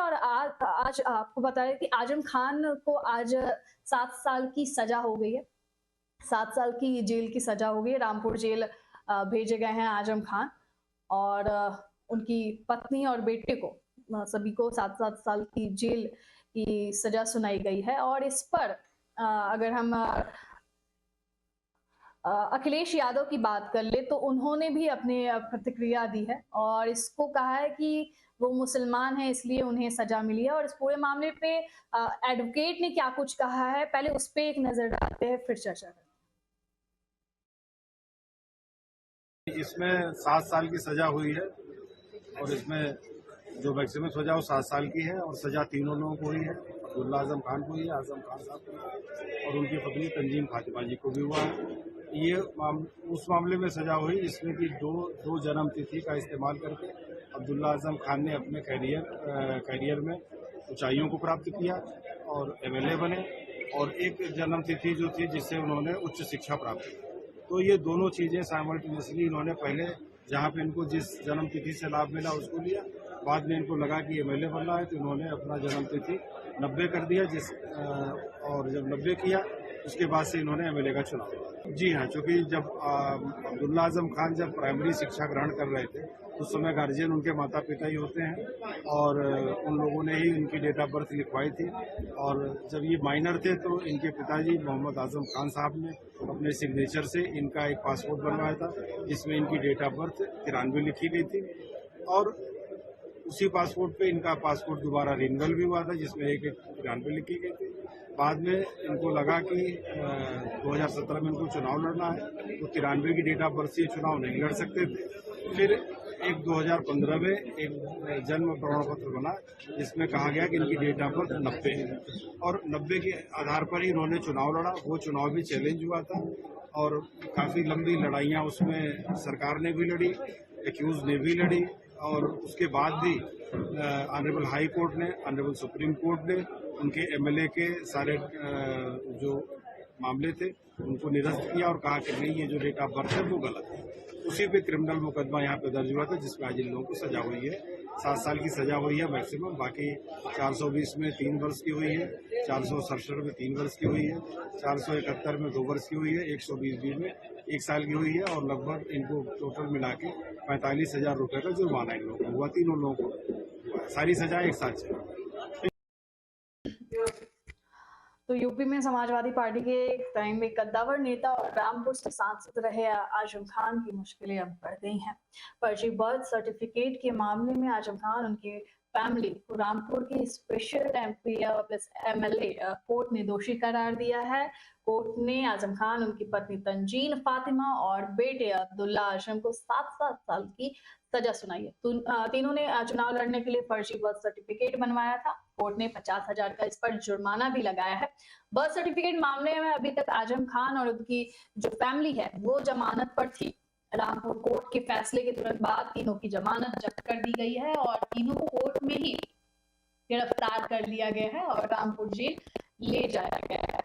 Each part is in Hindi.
और आज आपको बताया कि आजम खान को आज 7 साल की सजा हो गई है। 7 साल की जेल की सजा हो गई है। रामपुर जेल भेजे गए हैं आजम खान और उनकी पत्नी और बेटे को सभी को 7-7 साल की जेल की सजा सुनाई गई है। और इस पर अगर हम अखिलेश यादव की बात कर ले तो उन्होंने भी अपने प्रतिक्रिया दी है और इसको कहा है कि वो मुसलमान हैं इसलिए उन्हें सजा मिली है। और इस पूरे मामले पे एडवोकेट ने क्या कुछ कहा है, पहले उस पे एक नजर डालते हैं फिर चर्चा करते हैं। इसमें 7 साल की सजा हुई है और इसमें जो मैक्सिमम सजा वो 7 साल की है और सजा तीनों लोगों को हुई है। अब्दुल्ला आजम खान को हुई है, आजम खान साहब को हुई है और उनकी पत्नी तंजीम फातिमा जी को भी हुआ है। ये उस मामले में सजा हुई जिसमें कि दो जन्म तिथि का इस्तेमाल करके अब्दुल्ला आजम खान ने अपने कैरियर में ऊंचाइयों को प्राप्त किया और एमएलए बने और एक जन्म तिथि जो थी जिससे उन्होंने उच्च शिक्षा प्राप्त की। तो ये दोनों चीजें साइमल्टेनियसली इन्होंने पहले जहां पे इनको जिस जन्म तिथि से लाभ मिला उसको लिया, बाद में इनको लगा कि एमएलए बनना है तो इन्होंने अपना जन्म तिथि 90 कर दिया और जब 90 किया उसके बाद से इन्होंने एमएलए का चुनाव किया। जी हाँ, क्योंकि जब अब्दुल्ला आजम खान जब प्राइमरी शिक्षा ग्रहण कर रहे थे उस समय गार्जियन उनके माता पिता ही होते हैं और उन लोगों ने ही इनकी डेट ऑफ बर्थ लिखवाई थी। और जब ये माइनर थे तो इनके पिताजी मोहम्मद आजम खान साहब ने अपने सिग्नेचर से इनका एक पासपोर्ट बनवाया था जिसमें इनकी डेट ऑफ बर्थ 93 लिखी गई थी और उसी पासपोर्ट पे इनका पासपोर्ट दोबारा रिन्यूअल भी हुआ था जिसमें एक 93 लिखी गई थी। बाद में इनको लगा कि 2017 में इनको चुनाव लड़ना है तो 93 की डेट ऑफ बर्थ से चुनाव नहीं लड़ सकते थे। फिर एक 2015 में एक जन्म प्रमाण पत्र बना जिसमें कहा गया कि इनकी डेट ऑफ बर्थ 90 है और 90 के आधार पर ही इन्होंने चुनाव लड़ा। वो चुनाव भी चैलेंज हुआ था और काफी लंबी लड़ाइयां उसमें सरकार ने भी लड़ी, एक्यूज ने भी लड़ी और उसके बाद भी ऑनरेबल हाई कोर्ट ने, ऑनरेबल सुप्रीम कोर्ट ने उनके एमएलए के सारे जो मामले थे उनको निरस्त किया और कहा कि नहीं, ये जो डेट ऑफ बर्थ है वो गलत है। उसी पे क्रिमिनल मुकदमा यहाँ पे दर्ज हुआ था जिसमें आज इन लोगों को सजा हुई है। 7 साल की सजा हुई है मैक्सिमम, बाकी 420 में 3 वर्ष की हुई है, 467 में 3 वर्ष की हुई है, 471 में 2 वर्ष की हुई है, 120 में 1 साल की हुई है और लगभग इनको टोटल मिला के 45,000 रुपये का जुर्माना इन लोगों को हुआ। तीनों लोगों को सारी सजा एक साथ चली। तो यूपी में समाजवादी पार्टी के एक टाइम में कद्दावर नेता और रामपुर से सांसद रहे आजम खान की मुश्किलें अब बढ़ गई हैं। फर्जी बर्थ सर्टिफिकेट के मामले में आजम खान उनकी फैमिली को रामपुर के special MP plus MLA court ने दोषी करार दिया है। कोर्ट ने आजम खान, उनकी पत्नी तंजीन फातिमा और बेटे अब्दुल्ला आजम को 7-7 साल की सजा सुनाई है। तीनों ने चुनाव लड़ने के लिए फर्जी बर्थ सर्टिफिकेट बनवाया था। कोर्ट ने 50,000 का इस पर जुर्माना भी लगाया है। बर्थ सर्टिफिकेट मामले में अभी तक आजम खान और उनकी जो फैमिली है वो जमानत पर थी। रामपुर कोर्ट के फैसले के तुरंत बाद तीनों की जमानत जब्त कर दी गई है और तीनों को कोर्ट में ही गिरफ्तार कर लिया गया है और रामपुर जेल ले जाया गया है।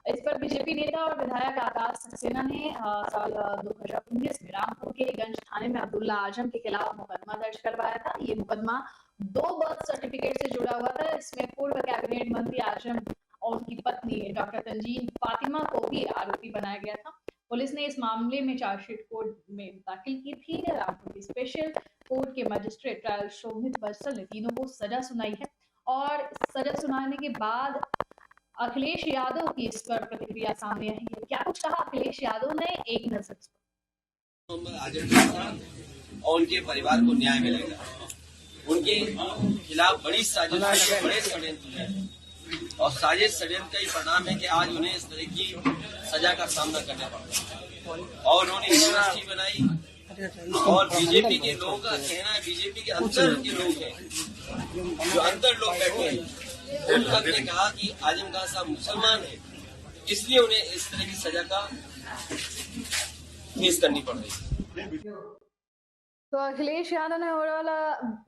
इस पर बीजेपी नेता और विधायक आकाश सक्सेना ने साल 2019 में रामपुर के गंज थाने में अब्दुल्ला आजम के खिलाफ मुकदमा दर्ज करवाया था। ये मुकदमा 2 बर्थ सर्टिफिकेट से जुड़ा हुआ था। इसमें पूर्व कैबिनेट मंत्री आजम और उनकी पत्नी डॉक्टर तंजीन फातिमा को भी आरोपी बनाया गया था। पुलिस ने इस मामले में चार्जशीट कोर्ट में दाखिल की थी। रामपुर की स्पेशल कोर्ट के मजिस्ट्रेट ट्रायल शोभित बंसल ने तीनों को सजा सुनाई है और सजा सुनाने के बाद अखिलेश यादव की इस पर प्रतिक्रिया सामने आई है। क्या कुछ कहा अखिलेश यादव ने, एक नजर और उनके परिवार को न्याय मिलेगा। उनके खिलाफ बड़ी साजिश, बड़े षड्यंत्र है और साजिश षड्यंत्र का ही परिणाम है कि आज उन्हें इस तरह की सजा का सामना करना पड़ता है। और उन्होंने यूनिवर्सिटी बनाई और बीजेपी के लोगों का कहना है, बीजेपी के अंदर के लोग हैं, जो अंदर लोग बैठे हैं, उन लोग ने कहा कि आजम खान साहब मुसलमान है इसलिए उन्हें इस तरह की सजा का फेस करनी पड़ रही है। तो अखिलेश यादव ने ओवरऑल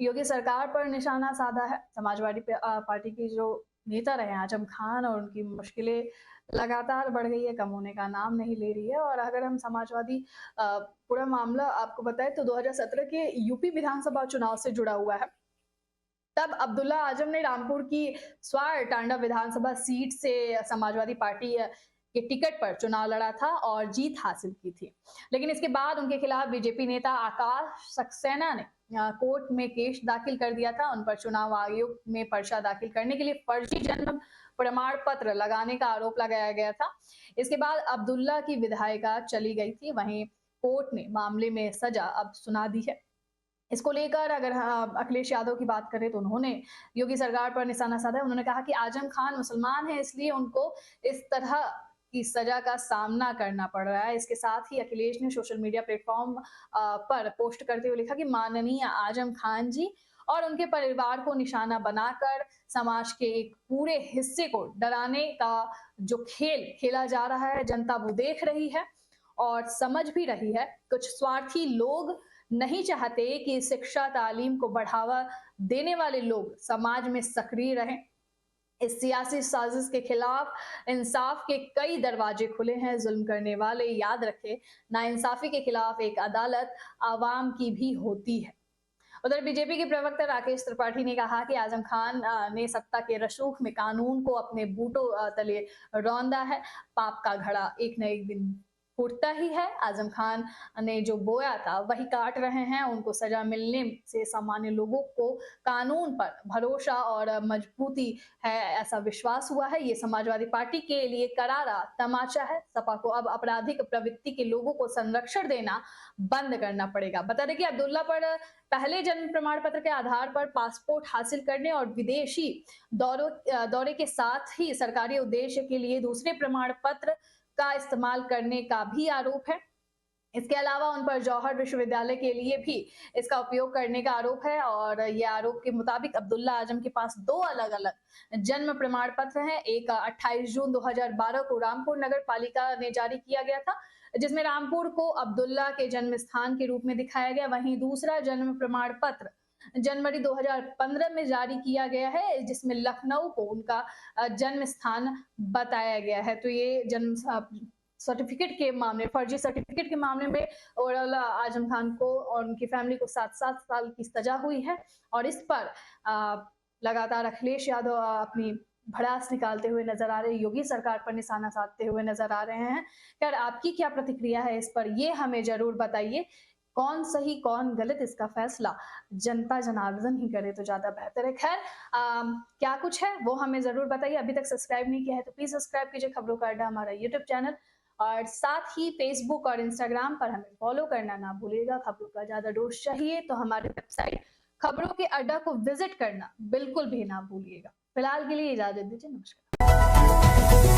योगी सरकार पर निशाना साधा है। समाजवादी पार्टी की जो नेता रहे आजम खान और उनकी मुश्किलें लगातार बढ़ गई है, कम होने का नाम नहीं ले रही है। और अगर हम समाजवादी पूरा मामला आपको बताएं तो 2017 के यूपी विधानसभा चुनाव से जुड़ा हुआ है। तब अब्दुल्ला आजम ने रामपुर की स्वार टांडा विधानसभा सीट से समाजवादी पार्टी के टिकट पर चुनाव लड़ा था और जीत हासिल की थी। लेकिन इसके बाद उनके खिलाफ बीजेपी नेता आकाश सक्सेना ने कोर्ट में केस दाखिल कर दिया था। उन पर चुनाव आयोग में पर्चा दाखिल करने के लिए फर्जी जन्म प्रमाण पत्र लगाने का आरोप लगाया गया था। इसके बाद अब्दुल्ला की विधायिका चली गई थी। वहीं कोर्ट ने मामले में सजा अब सुना दी है। इसको लेकर अगर अखिलेश यादव की बात करें तो उन्होंने योगी सरकार पर निशाना साधा। उन्होंने कहा कि आजम खान मुसलमान है, इसलिए उनको इस तरह की सजा का सामना करना पड़ रहा है। इसके साथ ही अखिलेश ने सोशल मीडिया प्लेटफॉर्म पर पोस्ट करते हुए लिखा कि माननीय आजम खान जी और उनके परिवार को निशाना बनाकर समाज के एक पूरे हिस्से को डराने का जो खेल खेला जा रहा है, जनता वो देख रही है और समझ भी रही है। कुछ स्वार्थी लोग नहीं चाहते कि शिक्षा तालीम को बढ़ावा देने वाले लोग समाज में सक्रिय रहें। इस सियासी साजिश के खिलाफ इंसाफ के कई दरवाजे खुले हैं। जुल्म करने वाले याद रखें, नाइंसाफी के खिलाफ एक अदालत आवाम की भी होती है। उधर बीजेपी के प्रवक्ता राकेश त्रिपाठी ने कहा कि आजम खान ने सत्ता के रसूख में कानून को अपने बूटों तले रौंदा है। पाप का घड़ा एक न एक दिन फूटता ही है। आजम खान ने जो बोया था वही काट रहे हैं। उनको सजा मिलने से सामान्य लोगों को कानून पर भरोसा और मजबूती है, ऐसा विश्वास हुआ है। ये समाजवादी पार्टी के लिए करारा तमाचा है। सपा को अब आपराधिक प्रवृत्ति के लोगों को संरक्षण देना बंद करना पड़ेगा। बता दें कि अब्दुल्ला पर पहले जन्म प्रमाण पत्र के आधार पर पासपोर्ट हासिल करने और विदेशी दौरे के साथ ही सरकारी उद्देश्य के लिए दूसरे प्रमाण पत्र का इस्तेमाल करने का भी आरोप है। इसके अलावा उन पर जौहर विश्वविद्यालय के लिए भी इसका उपयोग करने का आरोप है और यह आरोप के मुताबिक अब्दुल्ला आजम के पास दो अलग अलग जन्म प्रमाण पत्र हैं। एक 28 जून 2012 को रामपुर नगर पालिका ने जारी किया गया था, जिसमें रामपुर को अब्दुल्ला के जन्म स्थान के रूप में दिखाया गया। वहीं दूसरा जन्म प्रमाण पत्र जनवरी 2015 में जारी किया गया है, जिसमें लखनऊ को उनका जन्म स्थान बताया गया है। तो ये जन्म सर्टिफिकेट के मामले, फर्जी सर्टिफिकेट के मामले में ओवरऑल आजम खान को और उनकी फैमिली को 7-7 साल की सजा हुई है और इस पर लगातार अखिलेश यादव अपनी भड़ास निकालते हुए नजर आ रहे हैं, योगी सरकार पर निशाना साधते हुए नजर आ रहे हैं। खैर, आपकी क्या प्रतिक्रिया है इस पर, ये हमें जरूर बताइए। कौन सही कौन गलत, इसका फैसला जनता जनार्दन ही करे तो ज्यादा बेहतर है। खैर, क्या कुछ है वो हमें जरूर बताइए। अभी तक सब्सक्राइब नहीं किया है तो प्लीज सब्सक्राइब कीजिए खबरों का अड्डा हमारा यूट्यूब चैनल, और साथ ही फेसबुक और इंस्टाग्राम पर हमें फॉलो करना ना भूलिएगा। खबरों का ज्यादा डोज चाहिए तो हमारे वेबसाइट खबरों के अड्डा को विजिट करना बिल्कुल भी ना भूलिएगा। फिलहाल के लिए इजाजत दीजिए, नमस्कार।